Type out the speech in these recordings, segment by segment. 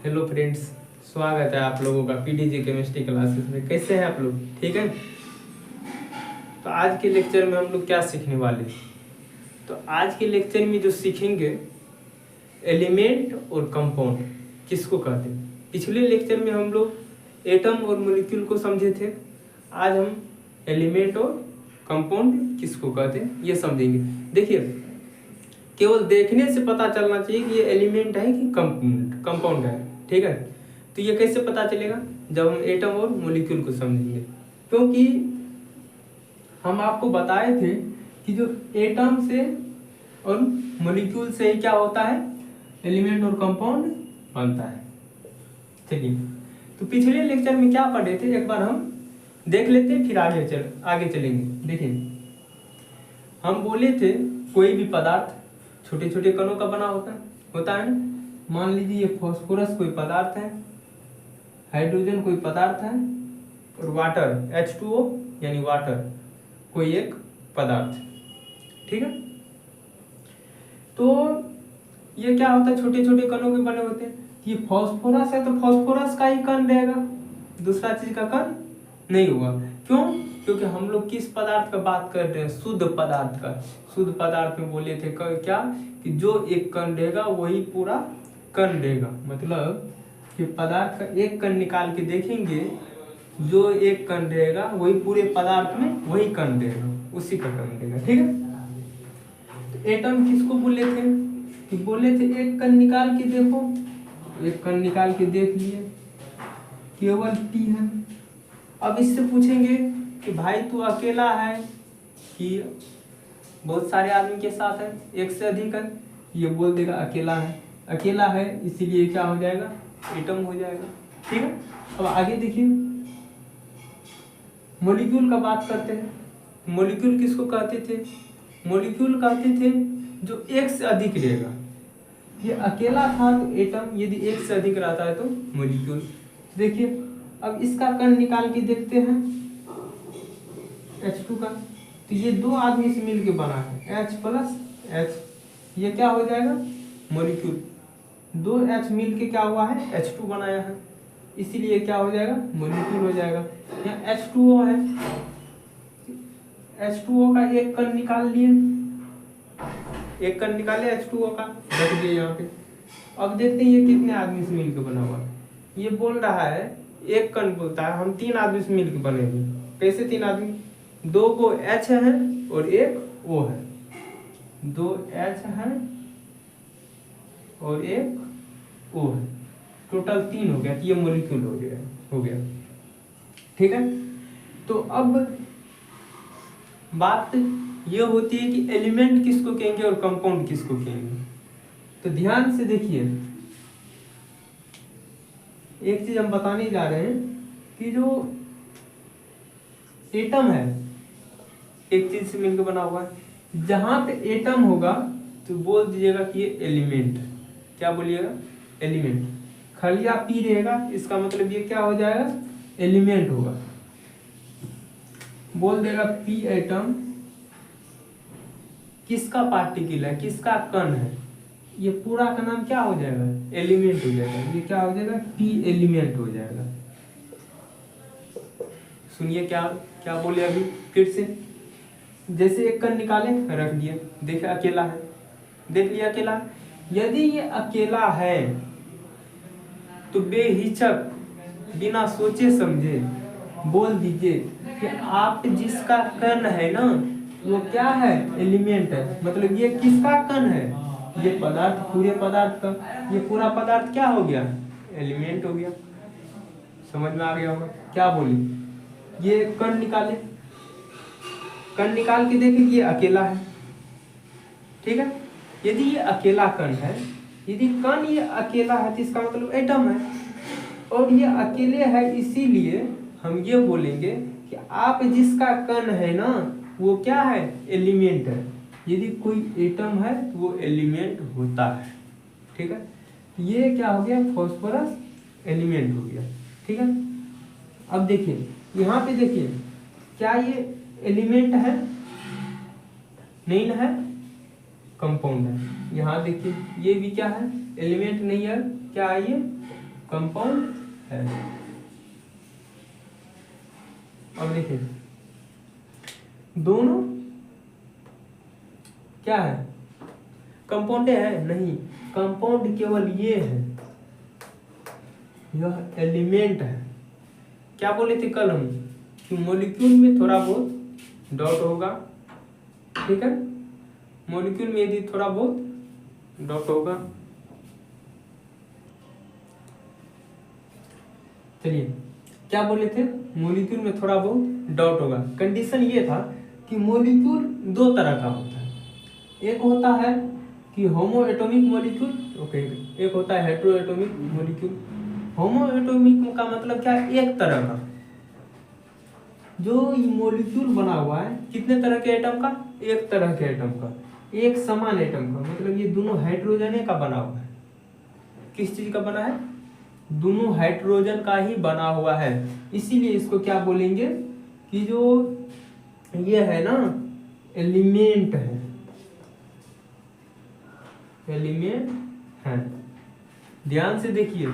Hello friends, स्वागत है आप लोगों का पीडीजी केमिस्ट्री क्लासेस में। कैसे हैं आप लोग? ठीक है। तो आज के लेक्चर में हम लोग क्या सीखने वाले हैं? तो आज के लेक्चर में जो सीखेंगे, एलिमेंट और कंपाउंड किसको कहते हैं। पिछले लेक्चर में हम लोग एटम और मॉलिक्यूल को समझे थे। आज हम एलिमेंट और कंपाउंड किसको कहते हैं ये समझेंगे। देखिए, केवल देखने से पता चलना चाहिए कि ये एलिमेंट है कि कंपाउंड है। ठीक है। तो ये कैसे पता चलेगा? जब हम एटम और मॉलिक्यूल को समझेंगे, क्योंकि हम आपको बताए थे कि जो एटम से और मॉलिक्यूल से क्या होता है, एलिमेंट और कंपाउंड बनता है। चलिए, तो पिछले लेक्चर में क्या पढ़े थे एक बार हम देख लेते हैं, फिर आगे चलेंगे। देखिए, हम बोले थे कोई भी पदार्थ छोटे छोटे कणों का बना होता है ना। मान लीजिए ये फास्फोरस कोई पदार्थ है, हाइड्रोजन कोई पदार्थ है, और वाटर H2O यानी वाटर कोई एक पदार्थ। ठीक है। तो ये क्या होता है, छोटे छोटे कणों के बने होते हैं। ये फास्फोरस है तो फास्फोरस का ही कण रहेगा, दूसरा चीज का कण नहीं होगा। क्यों? क्योंकि हम लोग किस पदार्थ का बात कर रहे हैं, शुद्ध पदार्थ का। शुद्ध पदार्थ में बोले थे क्या कि जो एक कण रहेगा वही पूरा कण रहेगा। मतलब कि पदार्थ का एक कण निकाल के देखेंगे, जो एक कण रहेगा वही पूरे पदार्थ में वही कण रहेगा, उसी का कण रहेगा। ठीक है। तो एटम किसको बोले थे कि बोले थे एक कण निकाल के देखो, एक कण निकाल के देख लिए, केवल T है। अब इससे पूछेंगे कि भाई तू अकेला है कि बहुत सारे आदमी के साथ है, एक से अधिक है। ये बोल देगा अकेला है, अकेला है इसीलिए क्या हो जाएगा, एटम हो जाएगा। ठीक है। अब आगे देखिए, मॉलिक्यूल का बात करते हैं। मॉलिक्यूल किसको कहते थे? मॉलिक्यूल कहते थे जो एक से अधिक रहेगा। ये अकेला था तो एटम, यदि एक से अधिक रहता है तो मॉलिक्यूल। देखिए, अब इसका कण निकाल के देखते हैं, H2 का। तो ये दो आदमी से मिलके बना है, H प्लस H। ये क्या हो जाएगा, मॉलिक्यूल। दो H मिलके क्या हुआ है, H2 बनाया है, इसीलिए क्या हो जाएगा, मॉलिक्यूल हो जाएगा। यहाँ H2O है, H2O का एक कण निकाल लिए, एक कण निकाले H2O का, रख दिए यहाँ पे। अब देखते हैं ये कितने आदमी से मिलकर बना हुआ है। ये बोल रहा है, एक कण बोलता है हम 3 आदमी से मिलकर बनेंगे। कैसे 3 आदमी? 2 को H है और एक O है। 2 H है और एक O है, टोटल 3 हो गया। तो ये मॉलिक्यूल हो गया। ठीक है। तो अब बात ये होती है कि एलिमेंट किसको कहेंगे और कंपाउंड किसको कहेंगे। तो ध्यान से देखिए, एक चीज हम बताने जा रहे हैं कि जो एटम है एक चीज से मिलकर बना हुआ है। जहां पे एटम होगा तो बोल दीजिएगा कि ये एलिमेंट। क्या बोलिएगा, एलिमेंट। खलिया पी रहेगा, इसका मतलब ये क्या हो जाएगा, एलिमेंट होगा। बोल देगा पी एटम किसका पार्टिकल है, किसका कण है, ये पूरा का नाम क्या हो जाएगा, एलिमेंट हो जाएगा। ये क्या हो जाएगा, पी एलिमेंट हो जाएगा। सुनिए क्या क्या बोले अभी फिर से। जैसे एक कण निकाले, रख दिए, देखे अकेला है, देख लिया अकेला। यदि ये अकेला है तो बेहिचक बिना सोचे समझे बोल दीजिए कि आप जिसका कण है ना वो क्या है, एलिमेंट है। मतलब ये किसका कण है, ये पदार्थ, पूरे पदार्थ का। ये पूरा पदार्थ क्या हो गया, एलिमेंट हो गया। समझ में आ गया होगा क्या बोली। ये कण निकाले, कण निकाल के देखें ये अकेला है। ठीक है। यदि ये अकेला कण है, यदि कण ये अकेला है तो इसका मतलब एटम है, और ये अकेले है, इसीलिए हम ये बोलेंगे कि आप जिसका कण है ना वो क्या है, एलिमेंट है। यदि कोई एटम है तो वो एलिमेंट होता है। ठीक है। ये क्या हो गया, फास्फोरस एलिमेंट हो गया। ठीक है। अब देखिए यहाँ पे, देखिए क्या ये एलिमेंट है, नहीं है, कंपाउंड है। यहाँ देखिए ये भी क्या है, एलिमेंट नहीं है, क्या है ये, कंपाउंड है। अब देखिए दोनों क्या है, कंपाउंड है नहीं, कंपाउंड केवल ये है, यह एलिमेंट है। क्या बोले थे कल हम कि मॉलिक्यूल में थोड़ा बहुत डॉट होगा, ठीक है, मॉलिक्यूल में यदि थोड़ा बहुत डॉट होगा, चलिए क्या बोले थे, मॉलिक्यूल में थोड़ा बहुत डॉट होगा। कंडीशन ये था कि मॉलिक्यूल दो तरह का होता है, एक होता है कि होमो एटॉमिक मॉलिक्यूल, ओके, एक होता है हेटेरो एटॉमिक मॉलिक्यूल। होमो एटॉमिक का मतलब क्या है, एक तरह का, जो मॉलिक्यूल बना हुआ है कितने तरह के एटम का, एक तरह के एटम का, एक समान एटम का, मतलब ये दोनों हाइड्रोजन का बना हुआ है। किस चीज का बना है, दोनों हाइड्रोजन का ही बना हुआ है। इसीलिए इसको क्या बोलेंगे कि जो ये है ना एलिमेंट है, एलिमेंट है। ध्यान से देखिए,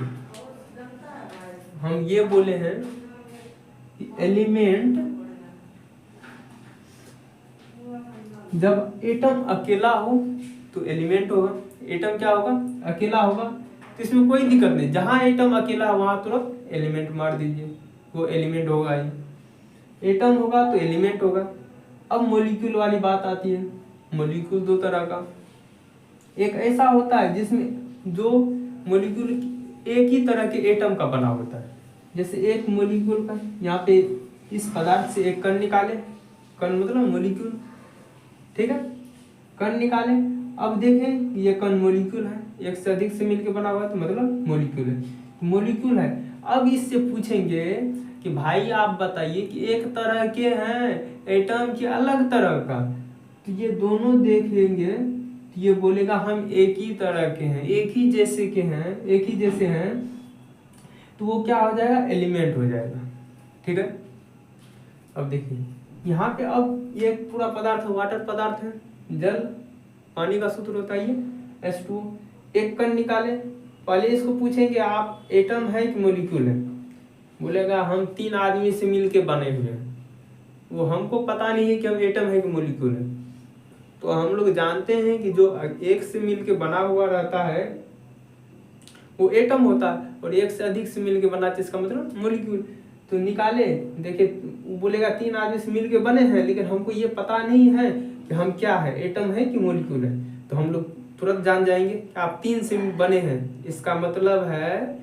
हम ये बोले हैं कि एलिमेंट जब एटम अकेला हो तो एलिमेंट होगा, एटम क्या होगा, अकेला होगा, तो इसमें कोई दिक्कत नहीं, जहां एटम अकेला है वहां तुरंत एलिमेंट मार दीजिए, वो एलिमेंट होगा ही। एटम होगा तो एलिमेंट होगा। अब मॉलिक्यूल वाली बात आती है, मॉलिक्यूल दो तरह का, एक ऐसा होता है जिसमें जो मॉलिक्यूल एक ही तरह के एटम का बना होता है, जैसे एक मॉलिक्यूल का यहाँ पे इस पदार्थ से एक कण निकाले, कण मतलब मॉलिक्यूल, ठीक है, कण निकाले, अब देखें ये कण मॉलिक्यूल है, एक से अधिक से मिलकर बना हुआ है तो मतलब मॉलिक्यूल है, मॉलिक्यूल है। अब इससे पूछेंगे कि भाई आप बताइए कि एक तरह के हैं एटम की अलग तरह का, तो ये दोनों देखेंगे तो ये बोलेगा हम एक ही तरह के हैं, एक ही जैसे के हैं, एक ही जैसे हैं, तो वो क्या हो जाएगा, एलिमेंट हो जाएगा, ठीक है। अब देखिए यहाँ पे अब ये पूरा पदार्थ वाटर पदार्थ है, जल पानी का सूत्र होता है ये H2O, एक कण निकाले, पहले इसको पूछेंगे आप एटम है कि मॉलिक्यूल है, बोलेगा हम 3 आदमी से मिलके बने हुए हैं, वो हमको पता नहीं है कि हम एटम है कि मॉलिक्यूल है। तो हम लोग जानते हैं कि जो एक से मिलके बना हुआ रहता है वो एटम होता है, और एक से अधिक से मिलके बना है इसका मतलब मॉलिक्यूल। तो निकाले, देखे बोलेगा 3 आदमी से मिलके बने हैं, लेकिन हमको ये पता नहीं है कि हम क्या है, एटम है कि मॉलिक्यूल है, तो हम लोग तुरंत जान जाएंगे कि आप 3 से बने हैं, इसका मतलब है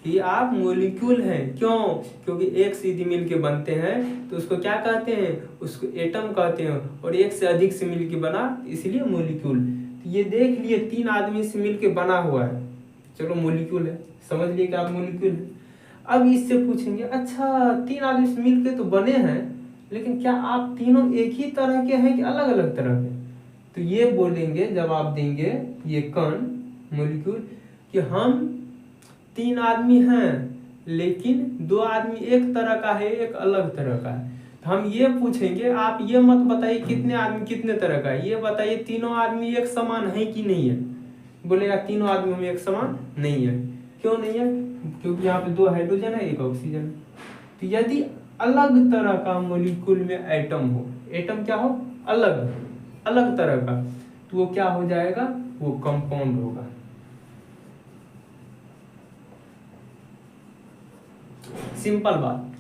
कि आप मॉलिक्यूल हैं। क्यों, क्योंकि एक से यदि मिलके बनते हैं तो उसको क्या कहते हैं, उसको एटम कहते हैं, और एक से अधिक से मिलके बना इसलिए मॉलिक्यूल। तो ये देख लिए 3 आदमी से मिलके बना हुआ है, चलो मॉलिक्यूल है, समझ लिए कि आप मॉलिक्यूल है। अब इससे पूछेंगे अच्छा 3 आदमी से मिलके तो बने हैं, लेकिन क्या आप तीनों एक ही तरह के हैं कि अलग अलग तरह के, तो ये बोलेंगे जवाब देंगे ये कण मॉलिक्यूल कि हम 3 आदमी हैं, लेकिन 2 आदमी एक तरह का है, एक अलग तरह का है। तो हम ये पूछेंगे आप ये मत बताइए कितने आदमी कितने तरह का है, ये बताइए तीनों आदमी एक समान है कि नहीं है, बोलेगा तीनों आदमी में एक समान नहीं है। क्यों नहीं है, क्योंकि यहाँ पे 2 हाइड्रोजन है, 1 ऑक्सीजन। तो यदि अलग तरह का मॉलिक्यूल में एटम हो, एटम क्या हो, अलग अलग तरह का, तो वो क्या हो जाएगा, वो कंपाउंड होगा। सिंपल बात,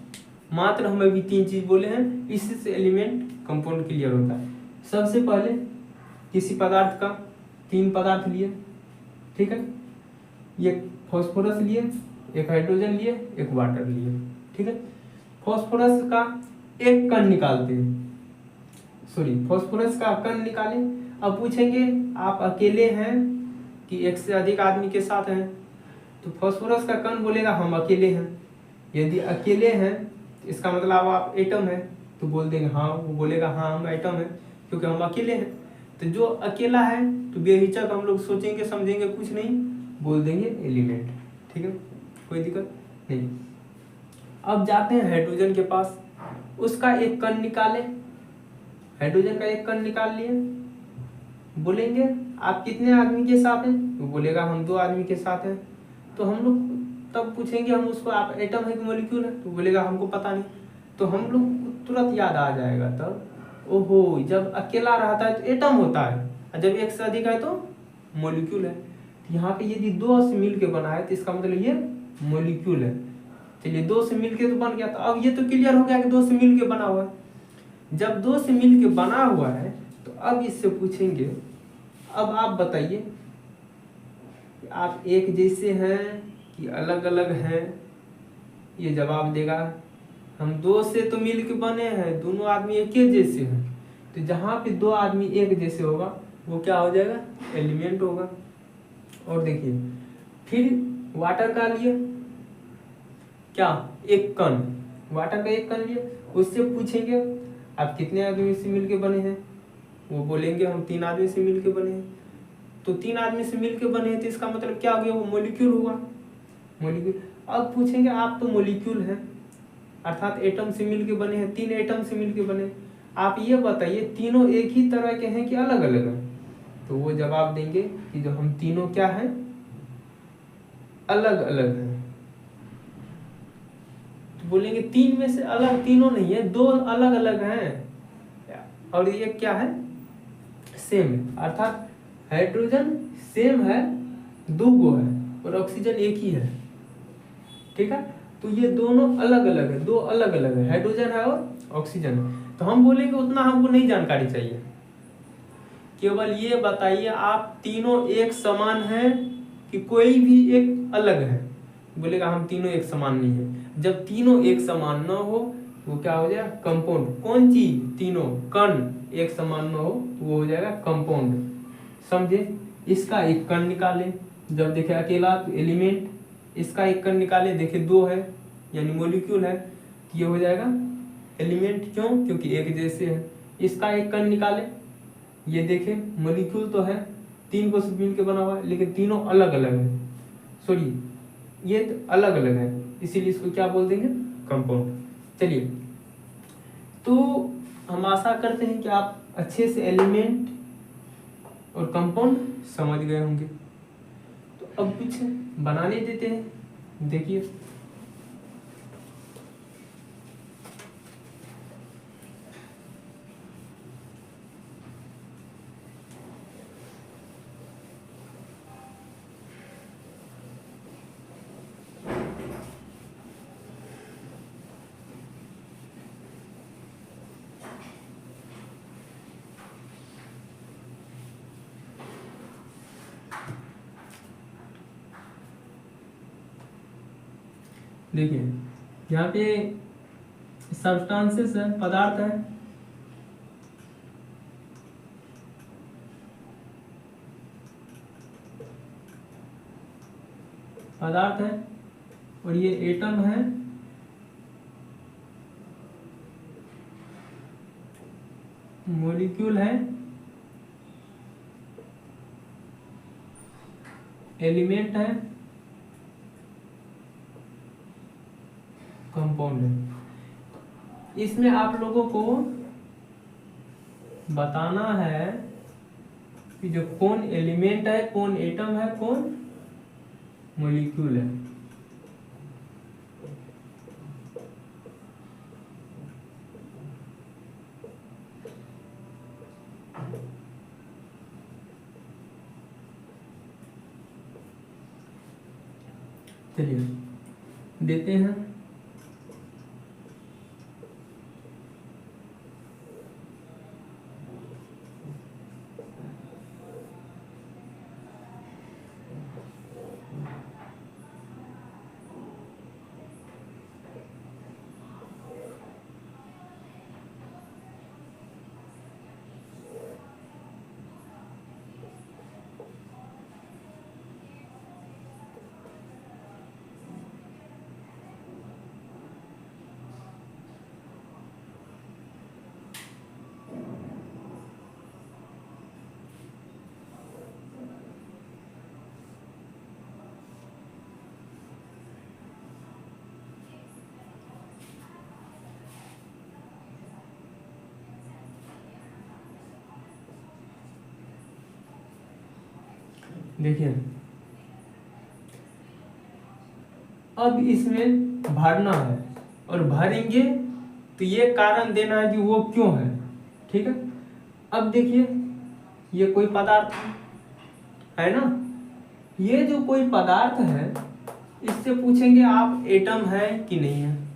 मात्र हम अभी 3 चीज बोले हैं, इसी से एलिमेंट कंपाउंड क्लियर होता है। सबसे पहले किसी पदार्थ का 3 पदार्थ लिए, ठीक है, ये फास्फोरस लिए, एक हाइड्रोजन लिए, एक वाटर लिए, ठीक है। फास्फोरस का एक कण निकालते हैं, सॉरी फास्फोरस का कण निकाले। अब पूछेंगे आप अकेले हैं कि एक से अधिक आदमी के साथ हैं, तो फास्फोरस का कण बोलेगा हम अकेले हैं। यदि अकेले हैं तो इसका मतलब आप एटम है, तो बोल देंगे हाँ, वो बोलेगा हाँ हम एटम है क्योंकि हम अकेले हैं। तो जो अकेला है तो बेहिचक हम लोग सोचेंगे समझेंगे कुछ नहीं, बोल देंगे एलिमेंट, ठीक है, कोई दिक्कत नहीं। अब जाते हैं हाइड्रोजन के पास, उसका एक कण निकाले, हाइड्रोजन का एक कण निकाल लिए, बोलेंगे आप कितने आदमी के साथ हैं, वो बोलेगा हम 2 आदमी के साथ हैं। तो हम लोग तब पूछेंगे हम उसको, आप एटम है कि मॉलिक्यूल है, तो बोलेगा हमको पता नहीं, तो हम लोग तुरंत याद आ जाएगा तब, ओहो जब अकेला रहता है तो एटम होता है, और जब एक से अधिक है तो मॉलिक्यूल है। तो यहाँ पे यदि दो से मिल के बना है तो इसका मतलब ये मॉलिक्यूल है। चलिए दो से मिल के तो बन गया, तो अब ये तो क्लियर हो गया कि दो से मिल के बना हुआ है। जब दो से मिल के बना हुआ है तो अब इससे पूछेंगे, अब आप बताइए कि आप एक जैसे हैं कि अलग अलग हैं। ये जवाब देगा हम दो से तो मिल के बने हैं, दोनों आदमी एक ही जैसे हैं। तो जहाँ पे दो आदमी एक जैसे होगा वो क्या हो जाएगा, एलिमेंट होगा। और देखिए फिर वाटर का लिए क्या, एक कण, वाटर का एक कण लिए, उससे पूछेंगे आप कितने आदमी से मिलके बने हैं, वो बोलेंगे हम 3 आदमी से मिलके बने हैं। तो 3 आदमी से मिलके बने हैं तो इसका मतलब क्या हो गया, वो मॉलिक्यूल हुआ, मॉलिक्यूल। अब पूछेंगे आप तो मॉलिक्यूल हैं, अर्थात एटम से मिलके बने हैं, 3 एटम से मिलके बने, आप ये बताइए तीनों एक ही तरह के हैं कि अलग अलग हैं। तो वो जवाब देंगे कि जो हम तीनों क्या हैं, अलग अलग हैं। तो बोलेंगे 3 में से अलग तीनों नहीं है, 2 अलग अलग हैं, और ये क्या है, सेम, अर्थात हाइड्रोजन सेम है, 2 गो है, और ऑक्सीजन एक ही है, ठीक है। तो ये दोनों अलग अलग है, 2 अलग अलग है, हाइड्रोजन है और ऑक्सीजन है। तो हम बोलेंगे उतना हमको नहीं जानकारी चाहिए, केवल ये बताइए आप तीनों एक समान हैं कि कोई भी एक अलग है। बोलेगा हम तीनों एक समान नहीं है। जब तीनों एक समान न हो वो क्या हो जाएगा, कंपाउंड। कौन चीज, तीनों कण एक समान न हो वो हो जाएगा कंपाउंड, समझे। इसका एक कण निकाले, जब देखे अकेला तो एलिमेंट, इसका एक कण निकाले, देखे 2 है यानी मॉलिक्यूल है, ये हो जाएगा एलिमेंट। क्यों, क्योंकि एक जैसे है। इसका एक कण निकाले, ये देखे मॉलिक्यूल तो है, 3 को मिल के बना हुआ है, लेकिन तीनों अलग अलग है, सॉरी ये अलग अलग है, इसीलिए इसको क्या बोल देंगे, कंपाउंड। चलिए तो हम आशा करते हैं कि आप अच्छे से एलिमेंट और कंपाउंड समझ गए होंगे। तो अब कुछ बनाने देते हैं, देखिए देखिए यहाँ पे सब्सटेंसेस है, पदार्थ है, पदार्थ है, और ये एटम है, मॉलिक्यूल है, एलिमेंट है, कंपाउंड है। इसमें आप लोगों को बताना है कि जो कौन एलिमेंट है, कौन एटम है, कौन मॉलिक्यूल है। चलिए देते हैं। देखिए अब इसमें भरना है और भरेंगे तो ये कारण देना है कि वो क्यों है। ठीक है, अब देखिए ये कोई पदार्थ है ना, ये जो कोई पदार्थ है इससे पूछेंगे आप एटम है कि नहीं है।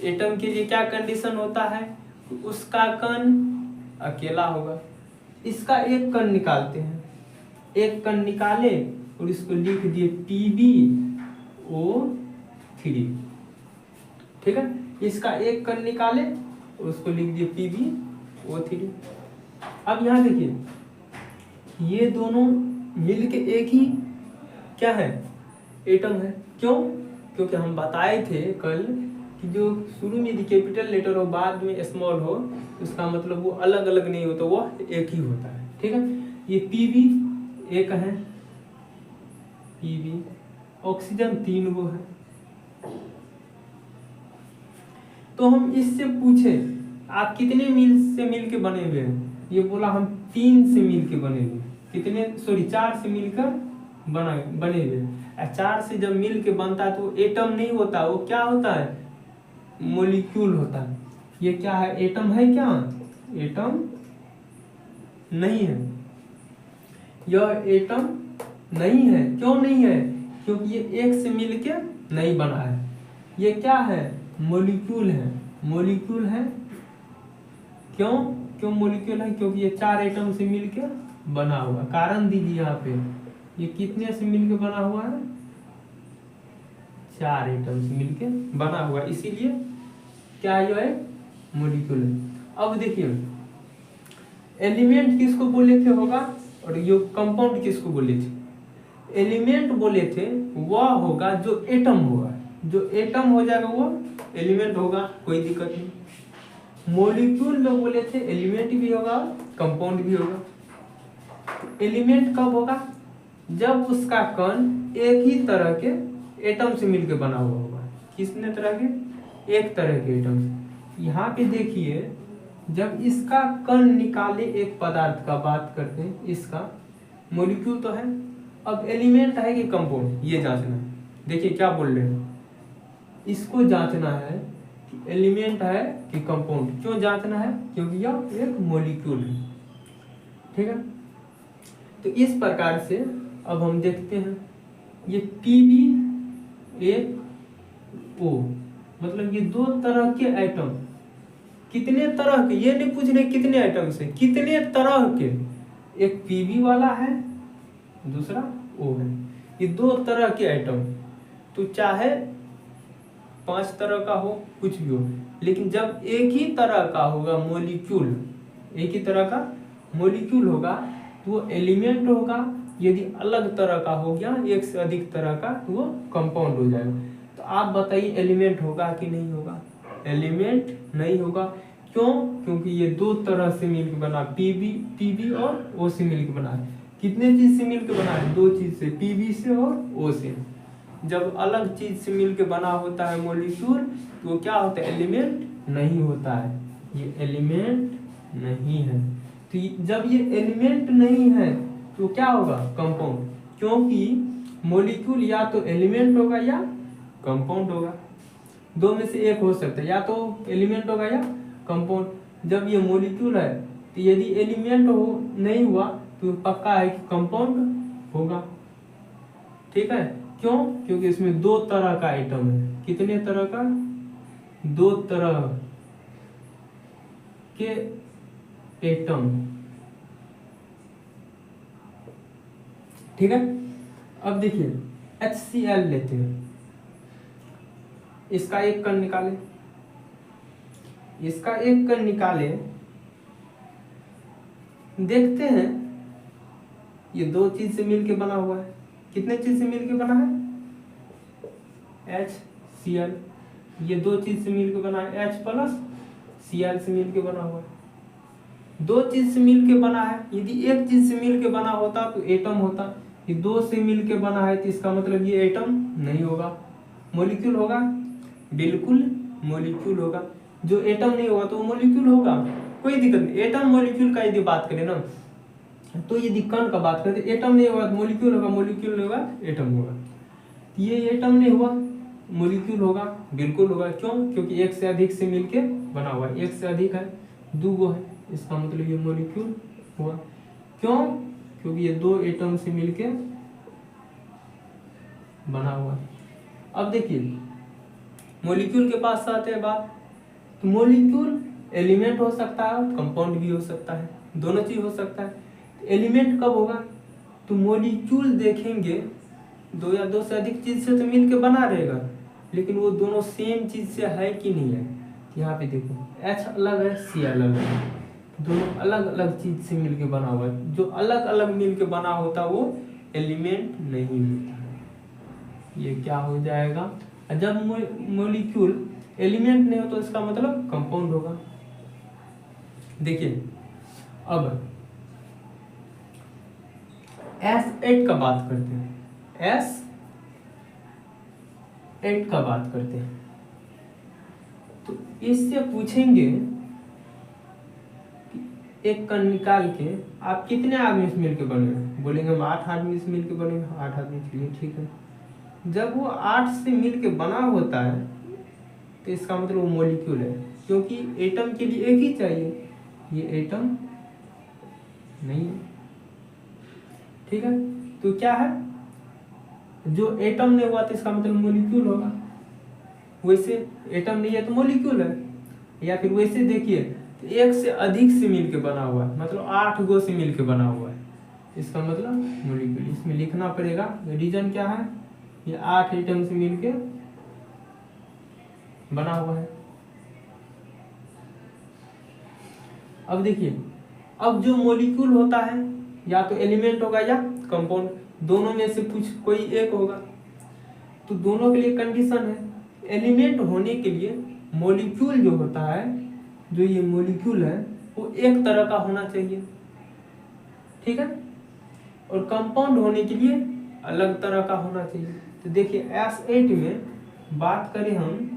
एटम के लिए क्या कंडीशन होता है, उसका कण अकेला होगा। इसका एक कण निकालते हैं, एक कण निकाले और इसको लिख दिए PbO3। ठीक है, इसका एक कण निकाले और उसको लिख दिए PbO3। अब यहाँ देखिए ये दोनों मिलके एक ही क्या है, एटम है। क्यों, क्योंकि हम बताए थे कल कि जो शुरू में यदि कैपिटल लेटर हो बाद में स्मॉल हो उसका मतलब वो अलग अलग नहीं होता, वो एक ही होता है। ठीक है, ये Pb एक है, Pb ऑक्सीजन 3 गो है। तो हम इससे पूछे आप कितने मिल से मिल के बने हुए हैं, ये बोला हम 3 से मिल के बने हुए। कितने, सॉरी 4 से मिलकर बने हुए। 4 से जब मिल के बनता है तो एटम नहीं होता, वो क्या होता है, मॉलिक्यूल होता है। ये क्या है, एटम है क्या, एटम नहीं है, यह एटम नहीं है। क्यों नहीं है, क्योंकि ये एक से मिलके नहीं बना है। ये क्या है, मॉलिक्यूल है, मॉलिक्यूल है। क्यों, क्यों मॉलिक्यूल है, क्योंकि ये 4 एटम से मिलके बना हुआ। कारण दीजिए यहाँ पे, ये कितने से मिलके बना हुआ है, 4 एटम से मिलके बना हुआ, इसीलिए क्या ये है, मॉलिक्यूल है। अब देखिए एलिमेंट किसको बोले थे होगा और ये कंपाउंड किसको बोले थे। एलिमेंट बोले थे वह होगा जो एटम होगा, जो एटम हो जाएगा वो एलिमेंट होगा, कोई दिक्कत नहीं। मॉलिक्यूल जो बोले थे एलिमेंट भी होगा कंपाउंड भी होगा। एलिमेंट कब होगा, जब उसका कण एक ही तरह के एटम से मिलकर बना हुआ होगा। कितने तरह के, एक तरह के एटम से। यहाँ पे देखिए जब इसका कण निकाले एक पदार्थ का, बात करते हैं इसका, मॉलिक्यूल तो है। अब एलिमेंट है कि कंपाउंड, ये जांचना है। देखिए क्या बोल रहे हैं, इसको जांचना है कि एलिमेंट है कि कंपाउंड। क्यों जांचना है, क्योंकि यह एक मॉलिक्यूल है। ठीक है, तो इस प्रकार से अब हम देखते हैं ये PbO मतलब ये 2 तरह के एटम। कितने तरह के, ये नहीं पूछ रहे कितने एटम से, कितने तरह के। एक Pb वाला है, दूसरा O है। ये 2 तरह के एटम, तो चाहे 5 तरह का हो, कुछ भी हो, लेकिन जब एक ही तरह का होगा मॉलिक्यूल, एक ही तरह का मॉलिक्यूल होगा तो वो एलिमेंट होगा। यदि अलग तरह का हो गया, एक से अधिक तरह का, तो वो कंपाउंड हो जाएगा। तो आप बताइए एलिमेंट होगा कि नहीं होगा, एलिमेंट नहीं होगा। क्यों, क्योंकि ये 2 तरह से मिलकर बना, पीबी और ओ से मिलकर बना है। कितने चीज से मिलकर बना है, 2 चीज से, पीबी से और ओ से। जब अलग चीज से मिलकर बना होता है मॉलिक्यूल तो वो क्या होता है, एलिमेंट नहीं होता है। ये एलिमेंट नहीं है। तो जब ये एलिमेंट नहीं है तो क्या होगा, कंपाउंड। क्योंकि मॉलिक्यूल या तो एलिमेंट होगा या कंपाउंड होगा, 2 में से एक हो सकता है, या तो एलिमेंट होगा या कंपाउंड। जब ये मॉलिक्यूल है तो यदि एलिमेंट हो नहीं हुआ तो पक्का है कि कंपाउंड होगा। ठीक है, क्यों, क्योंकि इसमें 2 तरह का आइटम है। कितने तरह का, 2 तरह के एटम। ठीक है, अब देखिए HCl लेते हैं, इसका एक कण निकाले, इसका एक कण निकाले, देखते हैं ये 2 चीज से मिलके बना हुआ है। कितने चीज से मिलके बना है, HCl। ये 2 चीज से मिलके बना है, H प्लस Cl से मिलके बना हुआ है। 2 चीज से मिलके बना है, यदि एक चीज से मिलके बना होता तो एटम होता। ये 2 से मिलके बना है तो इसका मतलब ये एटम नहीं होगा, मॉलिक्यूल होगा। बिल्कुल मॉलिक्यूल होगा। जो एटम नहीं होगा तो मॉलिक्यूल होगा, कोई दिक्कत नहीं। एटम मॉलिक्यूल का यदि बात करें ना, तो यदि कण का बात करें तो एटम नहीं होगा तो मॉलिक्यूल होगा, मॉलिक्यूल नहीं होगा एटम होगा। ये एटम नहीं हुआ मॉलिक्यूल होगा? बिल्कुल होगा। क्यों? क्योंकि एक से अधिक से मिलके बना हुआ है। एक से अधिक है, दो गो है, इसका मतलब ये मॉलिक्यूल हुआ। क्यों? क्योंकि ये दो एटम से मिलके बना हुआ है। अब देखिए मॉलिक्यूल के पास आते हैं बात, तो मॉलिक्यूल एलिमेंट हो सकता है और कंपाउंड भी हो सकता है, दोनों चीज हो सकता है। एलिमेंट कब होगा? तो मॉलिक्यूल देखेंगे दो या दो से अधिक चीज से तो मिलके बना रहेगा, लेकिन वो दोनों सेम चीज से है कि नहीं है। यहाँ पे देखो H अलग है, C अलग है, दोनों अलग अलग चीज से मिलके बना हुआ है। जो अलग अलग मिलके बना होता वो एलिमेंट नहीं होता है। ये क्या हो जाएगा? जब मॉलिक्यूल एलिमेंट नहीं हो तो इसका मतलब कंपाउंड होगा। देखिए अब S8 का बात करते हैं। S8 का बात करते हैं तो इससे पूछेंगे कि एक कण निकाल के आप कितने आदमी से मिलकर बने? बोलेंगे हम 8 आदमी से मिलकर बनेंगे। 8 आदमी के लिए ठीक है। जब वो 8 से मिलकर बना होता है तो इसका मतलब वो मॉलिक्यूल है, क्योंकि एटम के लिए एक ही चाहिए, ये एटम नहीं है। ठीक है, तो क्या है? जो एटम नहीं हुआ तो इसका मतलब मॉलिक्यूल होगा। वैसे एटम नहीं है तो मॉलिक्यूल है। या फिर वैसे देखिए तो एक से अधिक से मिलके बना हुआ है, मतलब 8 गो से मिलके बना हुआ है, इसका मतलब मॉलिक्यूल। इसमें लिखना पड़ेगा रीजन क्या है, ये 8 एटम से मिलके बना हुआ है। अब देखिए, अब जो मॉलिक्यूल होता है या तो एलिमेंट होगा या कंपाउंड, दोनों में से कुछ कोई एक होगा। तो दोनों के लिए कंडीशन है, एलिमेंट होने के लिए मॉलिक्यूल जो होता है, जो ये मॉलिक्यूल है वो एक तरह का होना चाहिए। ठीक है, और कंपाउंड होने के लिए अलग तरह का होना चाहिए। तो देखिए S8 में बात करें हम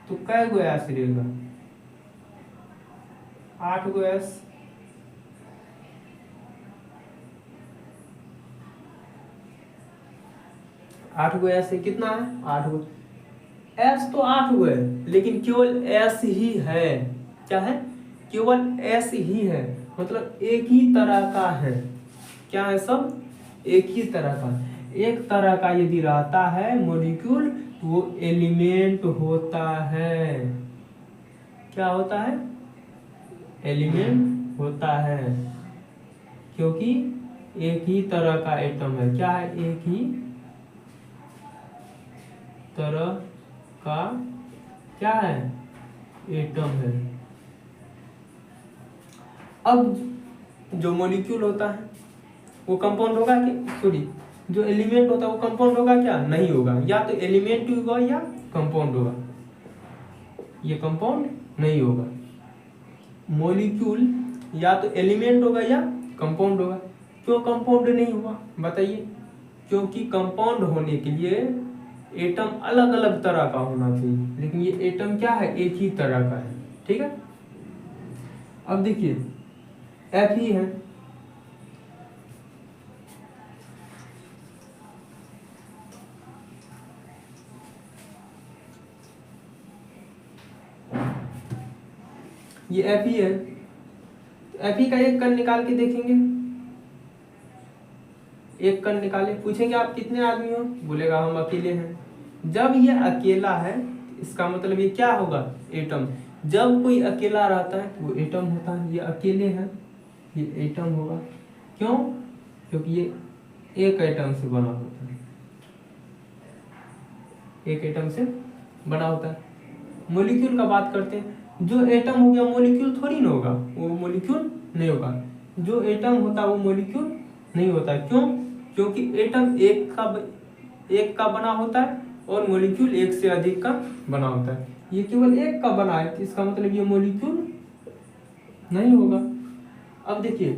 तो कै गो S रहेगा? 8 गो S। आठ गो S है, कितना है? 8 गो S तो 8 गो है, लेकिन केवल S ही है। क्या है? केवल S ही है, मतलब एक ही तरह का है। क्या है? सब एक ही तरह का। एक तरह का यदि रहता है मॉलिक्यूल तो वो एलिमेंट होता है। क्या होता है? एलिमेंट होता है, क्योंकि एक ही तरह का एटम है। क्या है? एक ही तरह का क्या है? एटम है। अब जो मॉलिक्यूल होता है वो कंपाउंड होगा कि सॉरी, जो एलिमेंट होता है वो कंपाउंड होगा क्या? नहीं होगा। या तो एलिमेंट होगा या कंपाउंड होगा, ये कंपाउंड नहीं होगा। मॉलिक्यूल या तो एलिमेंट होगा या कंपाउंड होगा। क्यों कंपाउंड नहीं हुआ बताइए? क्योंकि कंपाउंड होने के लिए एटम अलग अलग तरह का होना चाहिए, लेकिन ये एटम क्या है? एक ही तरह का है। ठीक है, अब देखिए F ही है। ये F ही है, F ही का एक कण निकाल के देखेंगे। एक कण निकाले, पूछेंगे आप कितने आदमी हो? बोलेगा हम अकेले हैं। जब ये अकेला है इसका मतलब ये क्या होगा? एटम। जब कोई अकेला रहता है तो वो एटम होता है। ये अकेले हैं, ये एटम होगा। क्यों? क्योंकि ये एक एटम से बना होता है, एक एटम से बना होता है। मॉलिक्यूल का बात करते हैं, जो एटम हो गया मॉलिक्यूल थोड़ी ना होगा, वो मॉलिक्यूल नहीं होगा। जो एटम होता है वो मॉलिक्यूल नहीं होता। क्यों? क्योंकि एटम एक का बना होता है और मॉलिक्यूल एक से अधिक का बना होता है। ये केवल एक का बना है, इसका मतलब ये मॉलिक्यूल नहीं होगा। अब देखिए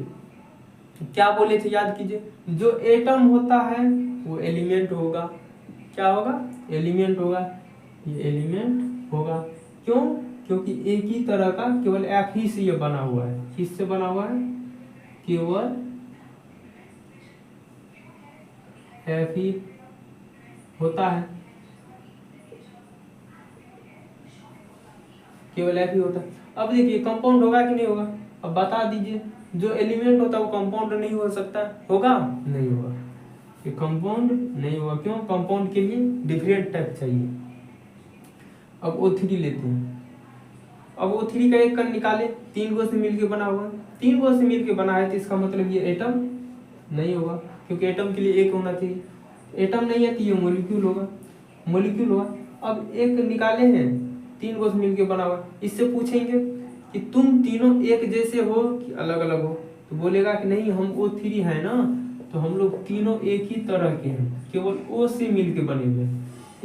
क्या बोले थे, याद कीजिए, जो एटम होता है वो एलिमेंट होगा। क्या होगा? एलिमेंट होगा। ये एलिमेंट होगा। क्यों? क्योंकि एक ही तरह का केवल F ही से ये बना हुआ है। किससे बना हुआ है? केवल F ही होता है। केवल F ही होता है। अब देखिए कंपाउंड होगा कि नहीं होगा, अब बता दीजिए। जो एलिमेंट होता है वो कंपाउंड नहीं हो सकता, होगा नहीं होगा, ये कंपाउंड नहीं होगा। क्यों? कंपाउंड के लिए डिफरेंट टाइप चाहिए। अब O3 लेते हैं। अब O3 का एक कण निकाले, 3 गो से मिलके बना हुआ, 3 गो से मिलके बना है, तो इसका मतलब ये एटम नहीं होगा, क्योंकि एटम के लिए एक होना चाहिए। एटम नहीं है तो ये मॉलिक्यूल होगा, मॉलिक्यूल होगा। अब एक निकाले हैं, 3 गो से मिलके बना हुआ, इससे पूछेंगे कि तुम तीनों एक जैसे हो कि अलग अलग हो, तो बोलेगा कि नहीं हम O3 है ना, तो हम लोग तीनों एक ही तरह के हैं, केवल O से मिलके बने हुए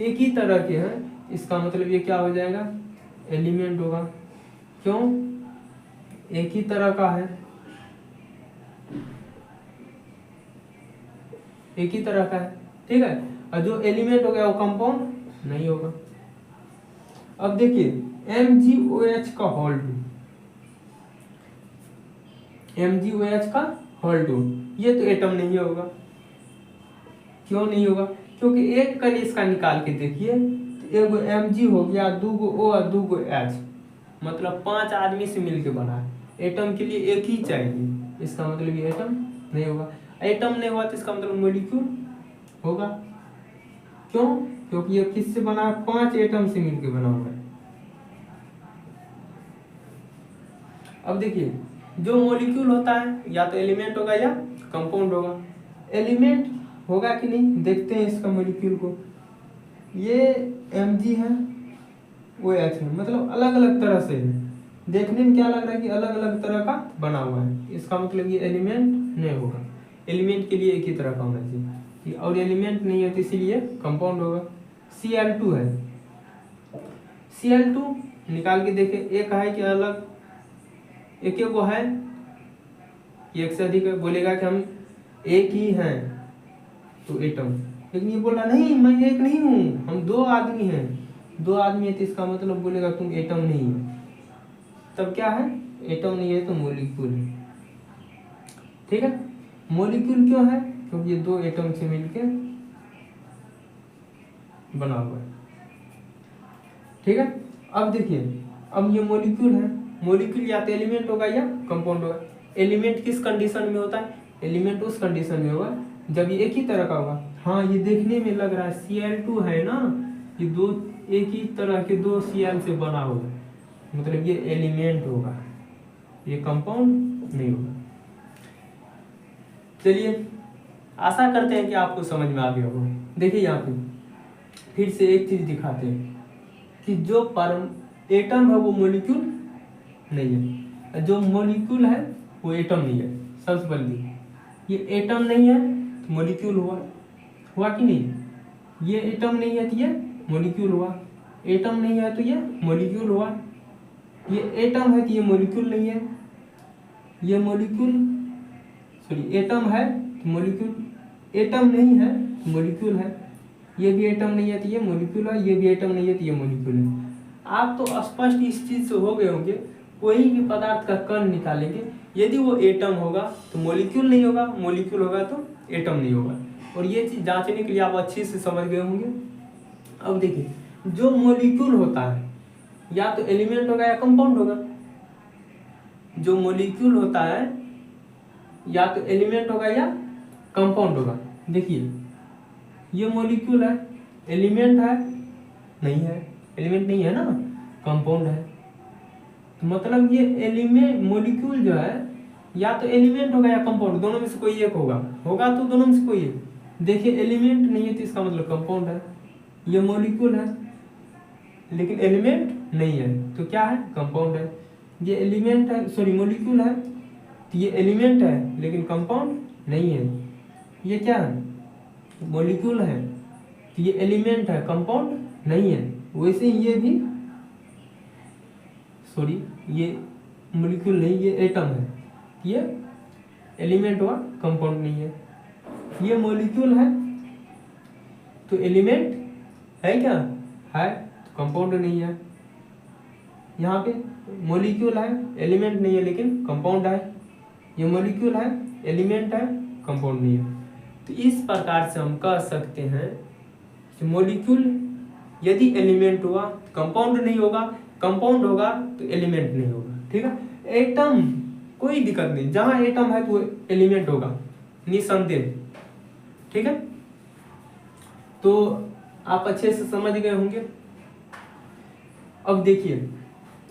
एक ही तरह के हैं। इसका मतलब ये क्या हो जाएगा? एलिमेंट होगा। क्यों? एक ही तरह का है, एक ही तरह का है, ठीक है। और जो एलिमेंट हो गया वो कंपाउंड नहीं होगा। अब देखिए MgOH का होल 2, MgOH का होल 2, ये तो एटम नहीं होगा। क्यों नहीं होगा? क्योंकि एक कण इसका निकाल के देखिए, तो एगो Mg हो गया, 2 गो O और 2 गो H, मतलब 5 आदमी से मिलके बना है। एटम के लिए एक ही चाहिए, इसका मतलब ये एटम नहीं होगा। एटम नहीं हुआ तो इसका मतलब मॉलिक्यूल होगा। क्यों? क्योंकि ये किससे बना है? 5 एटम से मिलके बना हुआ है। अब देखिए जो मॉलिक्यूल होता है या तो एलिमेंट होगा या कंपाउंड होगा। एलिमेंट होगा कि नहीं, देखते हैं इसका मॉलिक्यूल को। ये Mg है, वो H है, मतलब अलग अलग तरह से है। देखने में क्या लग रहा है कि अलग अलग तरह का बना हुआ है, इसका मतलब ये एलिमेंट नहीं होगा। एलिमेंट के लिए एक ही तरह का होना चाहिए, और एलिमेंट नहीं है तो इसीलिए कंपाउंड होगा। Cl2 है, Cl2 निकाल के देखे, एक है कि अलग, एक को है, एक से अधिक है, बोलेगा कि हम एक ही हैं तो एटम। लेकिन ये बोला नहीं मैं एक नहीं हूँ, हम 2 आदमी हैं, 2 आदमी है तो इसका मतलब बोलेगा तुम एटम नहीं है। तब क्या है? एटम नहीं है तो मॉलिक्यूल है, ठीक है। मॉलिक्यूल क्यों है? क्योंकि ये 2 एटम से मिलके बना हुआ है, ठीक है। अब देखिए, अब ये मॉलिक्यूल है, मॉलिक्यूल या तो एलिमेंट होगा या कंपाउंड होगा। एलिमेंट किस कंडीशन में होता है? एलिमेंट उस कंडीशन में होगा जब ये एक ही तरह का होगा। हाँ ये देखने में लग रहा है Cl2 है ना, ये 2 एक ही तरह के 2 Cl से बना हुआ है, मतलब ये एलिमेंट होगा, ये कंपाउंड नहीं होगा। चलिए आशा करते हैं कि आपको समझ में आ गया होगा। देखिए यहाँ पे फिर से एक चीज दिखाते हैं कि जो एटम है वो मॉलिक्यूल नहीं है, जो मॉलिक्यूल है वो एटम नहीं है। सबसे पहले ये एटम नहीं है तो मॉलिक्यूल हुआ कि नहीं? ये एटम नहीं है तो ये मॉलिक्यूल हुआ, एटम नहीं है तो ये मॉलिक्यूल हुआ, ये एटम है तो ये मॉलिक्यूल नहीं है, ये मॉलिक्यूल सॉरी एटम है तो मॉलिक्यूल, एटम नहीं है तो मॉलिक्यूल है, ये भी एटम नहीं है तो ये मॉलिक्यूल है, ये भी एटम नहीं है तो ये मॉलिक्यूल है। आप तो स्पष्ट इस चीज से हो गए होंगे, कोई भी पदार्थ का कण निकालेंगे, यदि वो एटम होगा तो मॉलिक्यूल नहीं होगा, मॉलिक्यूल होगा तो एटम नहीं होगा। और ये चीज जांचने के लिए आप अच्छे से समझ गए होंगे। अब देखिए जो मॉलिक्यूल होता है या तो एलिमेंट होगा या कंपाउंड होगा। जो मॉलिक्यूल होता है या तो एलिमेंट होगा या कंपाउंड होगा। देखिए ये मॉलिक्यूल है, एलिमेंट है नहीं है, एलिमेंट नहीं है ना, कंपाउंड है, तो मतलब ये एलिमेंट मॉलिक्यूल जो है या तो एलिमेंट होगा या कंपाउंड, दोनों में से कोई एक होगा तो दोनों में से कोई एक। देखिए एलिमेंट नहीं है तो इसका मतलब कंपाउंड है, ये मॉलिक्यूल है लेकिन एलिमेंट नहीं है तो क्या है? कंपाउंड है। ये एलिमेंट है सॉरी मॉलिक्यूल है तो ये एलिमेंट है लेकिन कंपाउंड नहीं है। ये क्या है? मॉलिक्यूल है तो ये एलिमेंट है, कंपाउंड नहीं है। वैसे ही ये भी सॉरी ये मॉलिक्यूल नहीं, ये एटम है, ये एलिमेंट हुआ, कंपाउंड नहीं है। ये मॉलिक्यूल है तो एलिमेंट है क्या? है तो कंपाउंड नहीं है। यहाँ पे मॉलिक्यूल है, एलिमेंट नहीं है लेकिन कंपाउंड है। ये मॉलिक्यूल है, एलिमेंट है, कंपाउंड नहीं है। तो इस प्रकार से हम कह सकते हैं कि मॉलिक्यूल यदि एलिमेंट हुआ कंपाउंड नहीं होगा, कंपाउंड होगा तो एलिमेंट नहीं होगा, ठीक है। एटम कोई दिक्कत नहीं, जहां एटम है तो वो एलिमेंट होगा निसंदेह, ठीक है। तो आप अच्छे से समझ गए होंगे। अब देखिए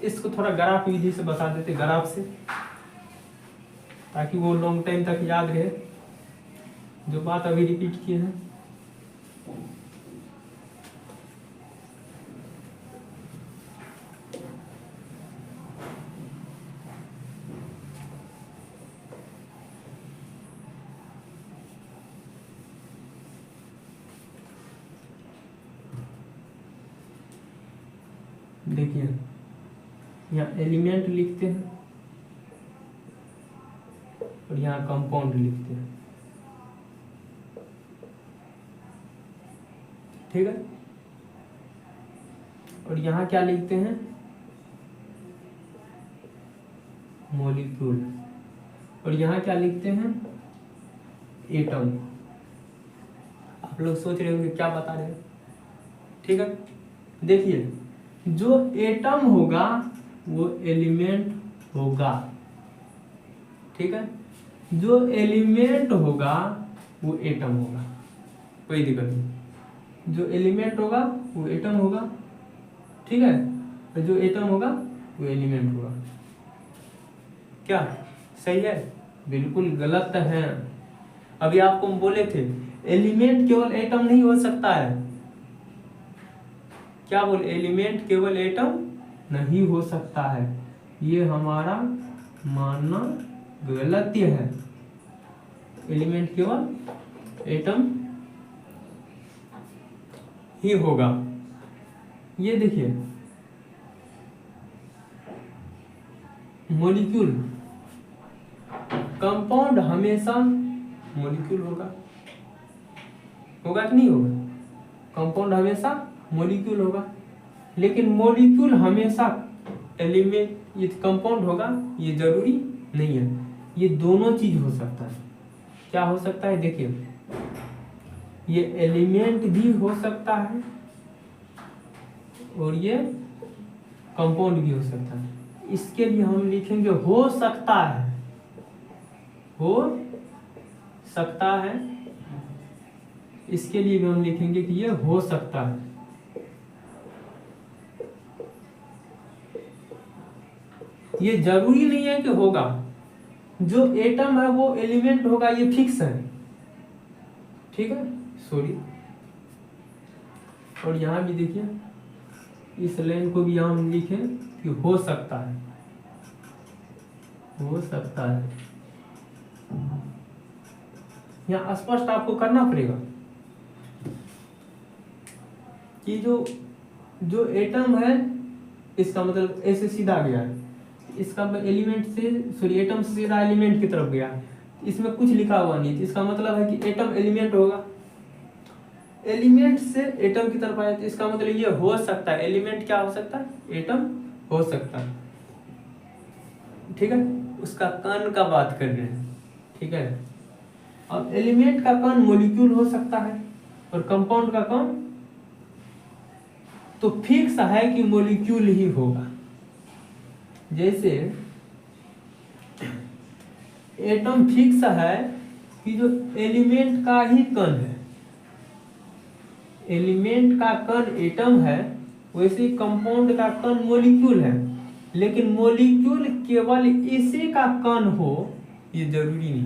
इसको थोड़ा ग्राफ विधि से बता देते, ग्राफ से, ताकि वो लॉन्ग टाइम तक याद रहे जो बात अभी रिपीट किए हैं। देखिए यहाँ एलिमेंट लिखते हैं और यहाँ कंपाउंड लिखते हैं, ठीक है। और यहाँ क्या लिखते हैं, मॉलिक्यूल। और यहाँ क्या लिखते हैं, एटम। आप लोग सोच रहे होंगे क्या बता रहे हैं, ठीक है। देखिए जो एटम होगा वो एलिमेंट होगा, ठीक है। जो एलिमेंट होगा वो एटम होगा, कोई दिक्कत नहीं। जो एलिमेंट होगा वो एटम होगा, ठीक है। और जो एटम होगा वो एलिमेंट होगा। क्या सही है? बिल्कुल गलत है। अभी आपको हम बोले थे एलिमेंट केवल एटम नहीं हो सकता है। क्या बोले? एलिमेंट केवल एटम नहीं हो सकता है, ये हमारा मानना गलत है। एलिमेंट केवल एटम ही होगा। ये देखिए मॉलिक्यूल, कंपाउंड हमेशा मॉलिक्यूल होगा, होगा कि नहीं होगा? कंपाउंड हमेशा मॉलिक्यूल होगा, लेकिन मॉलिक्यूल हमेशा एलिमेंट, ये कंपाउंड होगा ये जरूरी नहीं है। ये दोनों चीज हो सकता है। क्या हो सकता है? देखिए ये एलिमेंट भी हो सकता है और ये कंपाउंड भी हो सकता है। इसके लिए हम लिखेंगे हो सकता है, हो सकता है। इसके लिए भी हम लिखेंगे कि ये हो सकता है। ये जरूरी नहीं है कि होगा। जो एटम है वो एलिमेंट होगा, ये फिक्स है, ठीक है। सॉरी, और यहां भी देखिए इस लाइन को भी यहां हम लिखें कि हो सकता है, हो सकता है। यहां स्पष्ट आपको करना पड़ेगा कि जो एटम है इसका मतलब ऐसे सीधा गया है, इसका एलिमेंट से, सॉरी एटम से सीधा एलिमेंट की तरफ गया। इसमें कुछ लिखा हुआ नहीं, इसका मतलब है कि एटम एलिमेंट होगा। एलिमेंट से एटम की तरफ आया तो इसका मतलब ये हो सकता है। एलिमेंट क्या हो सकता है? एटम हो सकता है, ठीक है। उसका कण का बात कर रहे हैं, ठीक है। अब एलिमेंट का कण मॉलिक्यूल हो सकता है और कंपाउंड का कण तो फिक्स है कि मॉलिक्यूल ही होगा। जैसे एटम फिक्स है कि जो एलिमेंट का ही कण है, एलिमेंट का कण एटम है, वैसे कंपाउंड का कण मॉलिक्यूल है। लेकिन मॉलिक्यूल केवल इसी का कण हो ये जरूरी नहीं।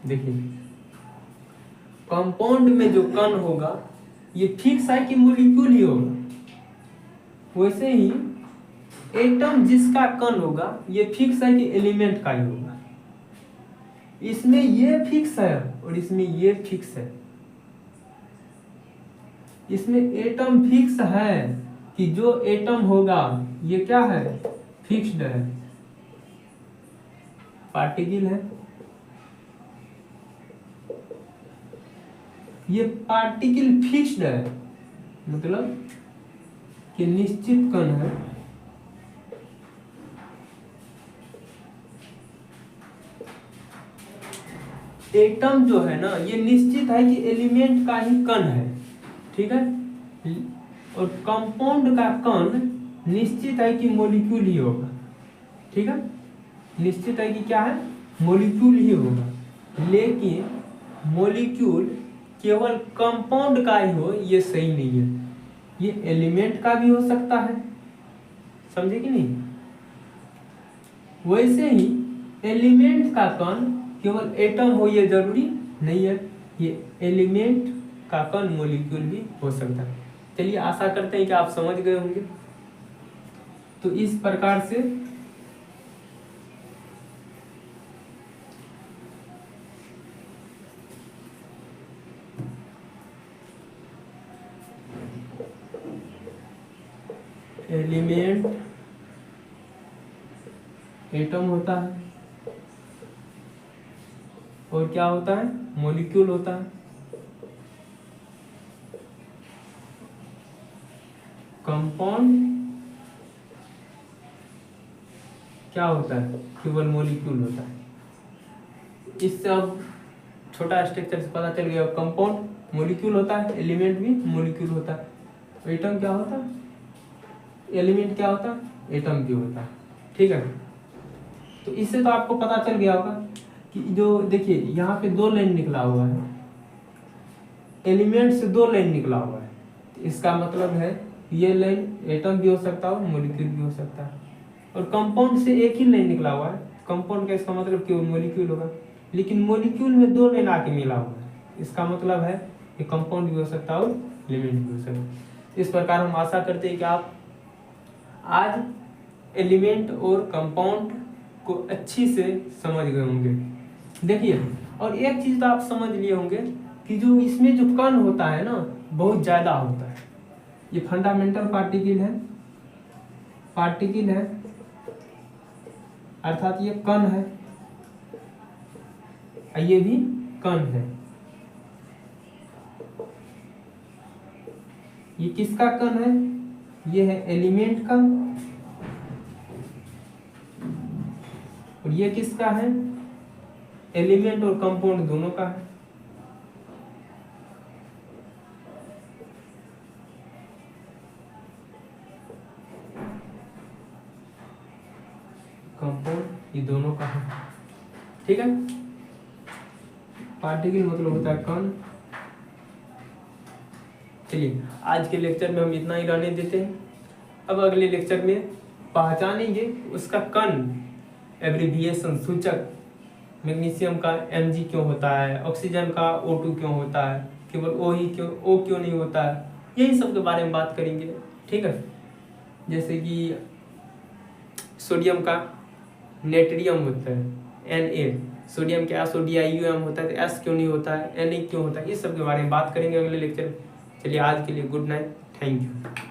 देखिए कंपाउंड में जो कण होगा ये फिक्स है कि मॉलिक्यूल ही होगा, वैसे ही एटम जिसका कण होगा ये फिक्स है कि एलिमेंट का ही होगा। इसमें ये फिक्स है और इसमें ये फिक्स है। इसमें एटम फिक्स है कि जो एटम होगा ये क्या है? फिक्स्ड है, पार्टिकल है। ये पार्टिकल फिक्स्ड है, मतलब कि निश्चित कण है। एटम जो है ना ये निश्चित है कि एलिमेंट का ही कण है, ठीक है। और कंपाउंड का कण निश्चित है कि मॉलिक्यूल ही होगा। ठीक है, निश्चित है कि क्या है, मॉलिक्यूल ही होगा। लेकिन मॉलिक्यूल केवल कंपाउंड का ही हो ये सही नहीं है, ये एलिमेंट का भी हो सकता है। समझे कि नहीं? वैसे ही एलिमेंट का कण केवल एटम हो ये जरूरी नहीं है, ये एलिमेंट का कण मॉलिक्यूल भी हो सकता है। चलिए आशा करते हैं कि आप समझ गए होंगे। तो इस प्रकार से एलिमेंट एटम होता है और क्या होता है, मॉलिक्यूल होता है। कंपाउंड क्या होता है, केवल मॉलिक्यूल होता है। इससे अब छोटा स्ट्रक्चर से पता चल गया, कंपाउंड मॉलिक्यूल होता है, एलिमेंट भी मॉलिक्यूल होता है। एटम क्या होता है, एलिमेंट क्या होता है, एटम भी होता है। ठीक है, तो इससे तो आपको पता चल गया होगा कि जो देखिए यहाँ पे 2 लाइन निकला हुआ है, एलिमेंट से 2 लाइन निकला हुआ है, तो इसका मतलब है ये लाइन एटम भी हो सकता है और मॉलिक्यूल भी हो सकता है। और कंपाउंड से एक ही लाइन निकला हुआ है, कंपाउंड का इसका मतलब केवल मॉलिक्यूल होगा। लेकिन मॉलिक्यूल में 2 लाइन आके मिला हुआ है, इसका मतलब है कि कंपाउंड भी हो सकता है और एलिमेंट भी हो सकता है। इस प्रकार हम आशा करते हैं कि आप आज एलिमेंट और कंपाउंड को अच्छी से समझ गए होंगे। देखिए, और एक चीज तो आप समझ लिए होंगे कि जो इसमें जो कण होता है ना बहुत ज्यादा होता है। ये फंडामेंटल पार्टिकल है अर्थात ये कण है, ये भी कण है। ये किसका कण है, ये है एलिमेंट का, और ये किसका है, एलिमेंट और कंपाउंड दोनों का है। कंपाउंड ये दोनों का है। ठीक है, पार्टिकल मतलब होता है कण। चलिए आज के लेक्चर में हम इतना ही रहने देते हैं। अब अगले लेक्चर में पहचानेंगे उसका कण, एब्रिविएशन, सूचक। मैग्नीशियम का Mg क्यों होता है, ऑक्सीजन का O2 क्यों होता है, केवल O ही क्यों, O क्यों नहीं होता है, यही सब के बारे में बात करेंगे। ठीक है, जैसे कि सोडियम का नेट्रियम होता है Na, सोडियम का सोडियम होता है तो S क्यों नहीं होता है, Na क्यों होता है, इस सब के बारे में बात करेंगे अगले लेक्चर में। चलिए आज के लिए गुड नाइट, थैंक यू।